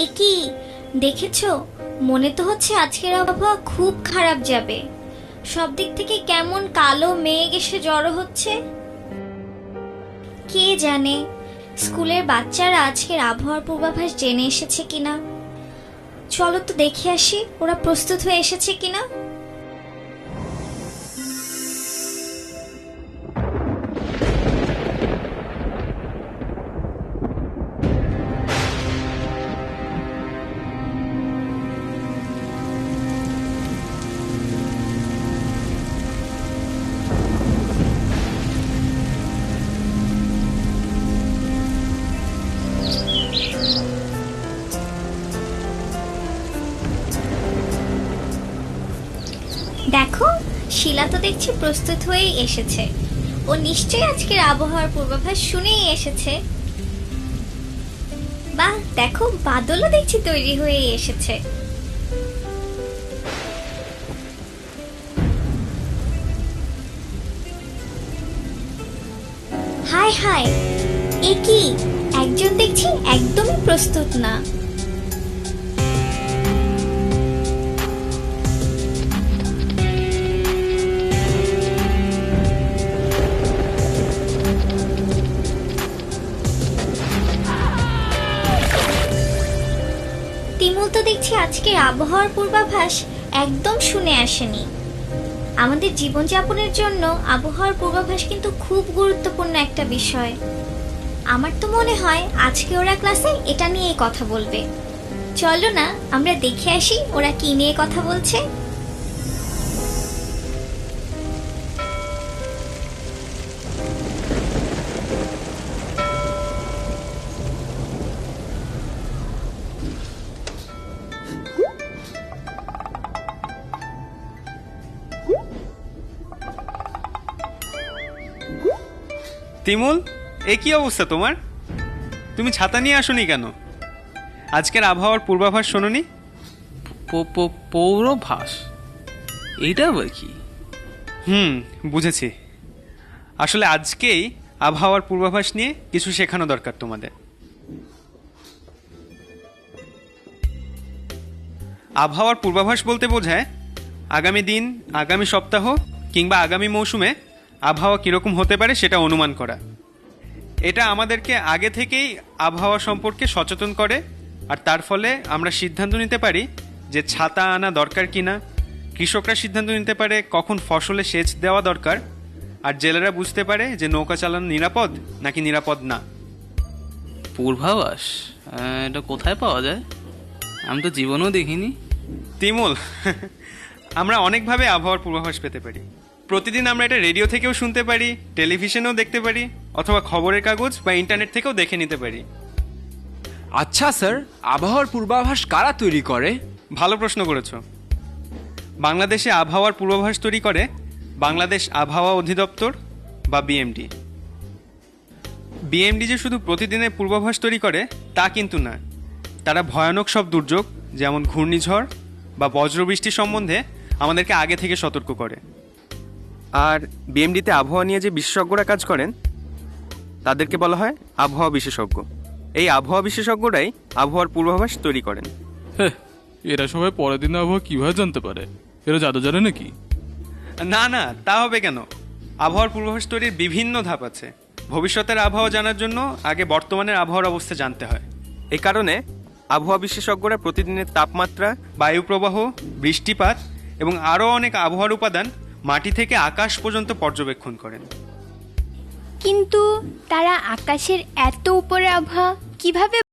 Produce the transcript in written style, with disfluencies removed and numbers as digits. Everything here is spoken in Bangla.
এ কি দেখেছো? মনে তো হচ্ছে আজকের আবহাওয়া খুব খারাপ যাবে। সব দিক থেকে কেমন কালো মেঘ এসে জড়ো হচ্ছে। কে জানে স্কুলের বাচ্চারা আজকের আবহাওয়ার পূর্বাভাস জেনে এসেছে কিনা। চলো তো দেখে আসি ওরা প্রস্তুত হয়ে এসেছে কিনা। দেখো, শিলা তো দেখছি প্রস্তুত হয়েই এসেছে। ও নিশ্চয়ই আজকের আবহাওয়ার পূর্বাভাস শুনেই এসেছে। বাহ, দেখো বাদলও দেখছি তৈরি হয়েই এসেছে। হায় হায়, এ কি একজন দেখছি একদমই প্রস্তুত না। তিমুল তো দেখছি আজকের আবহাওয়ার পূর্বাভাস একদম শুনে আসেনি। আমাদের জীবনযাপনের জন্য আবহাওয়ার পূর্বাভাস কিন্তু খুব গুরুত্বপূর্ণ একটা বিষয়। আমার তো মনে হয় আজকে ওরা ক্লাসে এটা নিয়েই কথা বলবে। চলো না আমরা দেখে আসি ওরা কি নিয়ে কথা বলছে। তিমুল, এ কি অবস্থা তোমার? তুমি ছাতা নিয়ে আসোনি কেন? আজকের আবহাওয়ার পূর্বাভাস শোনোনি? পৌরভাস? এইটা আবার কি? বুঝেছি। আসলে আজকেই আবহাওয়ার পূর্বাভাস নিয়ে কিছু শেখানো দরকার তোমাদের। আবহাওয়ার পূর্বাভাস বলতে বোঝায় আগামী দিন, আগামী সপ্তাহ কিংবা আগামী মৌসুমে আবহাওয়া কীরকম হতে পারে সেটা অনুমান করা। এটা আমাদেরকে আগে থেকেই আবহাওয়া সম্পর্কে সচেতন করে, আর তার ফলে আমরা সিদ্ধান্ত নিতে পারি যে ছাতা আনা দরকার কিনা। কৃষকরা সিদ্ধান্ত নিতে পারে কখন ফসলে সেচ দেওয়া দরকার, আর জেলেরা বুঝতে পারে যে নৌকা চালানো নিরাপদ নাকি নিরাপদ না। পূর্বাভাস? এটা কোথায় পাওয়া যায়? আমি তো জীবনেও দেখিনি। তিমুল, আমরা অনেকভাবে আবহাওয়ার পূর্বাভাস পেতে পারি। প্রতিদিন আমরা এটা রেডিও থেকেও শুনতে পারি, টেলিভিশনেও দেখতে পারি, অথবা খবরের কাগজ বা ইন্টারনেট থেকেও দেখে নিতে পারি। আচ্ছা স্যার, আবহাওয়ার পূর্বাভাস কারা তৈরি করে? ভালো প্রশ্ন করেছো। বাংলাদেশে আবহাওয়ার পূর্বাভাস তৈরি করে বাংলাদেশ আবহাওয়া অধিদপ্তর বা বিএমডি। বিএমডি যে শুধু প্রতিদিনের পূর্বাভাস তৈরি করে তা কিন্তু না, তারা ভয়ানক সব দুর্যোগ যেমন ঘূর্ণিঝড় বা বজ্রবৃষ্টি সম্বন্ধে আমাদেরকে আগে থেকে সতর্ক করে। আর বিএমডিতে আবহাওয়া নিয়ে যে বিশেষজ্ঞরা কাজ করেন তাদেরকে বলা হয় আবহাওয়া বিশেষজ্ঞ। এই আবহাওয়া বিশেষজ্ঞরাই আবহাওয়ার পূর্বাভাস তৈরি করেন। এরা সবাই পরের দিন আবহাওয়া কিভাবে জানতে পারে? এরা জাদু জানে নাকি? না না, তা হবে কেন? আবহাওয়ার পূর্বাভাস তৈরির বিভিন্ন ধাপ আছে। ভবিষ্যতের আবহাওয়া জানার জন্য আগে বর্তমানের আবহাওয়ার অবস্থা জানতে হয়। এই কারণে আবহাওয়া বিশেষজ্ঞরা প্রতিদিনের তাপমাত্রা, বায়ু প্রবাহ, বৃষ্টিপাত এবং আরও অনেক আবহাওয়ার উপাদান মাটি থেকে আকাশ পর্যন্ত পর্যবেক্ষণ করেন। কিন্তু তারা আকাশের এত উপরে আবহাওয়া কিভাবে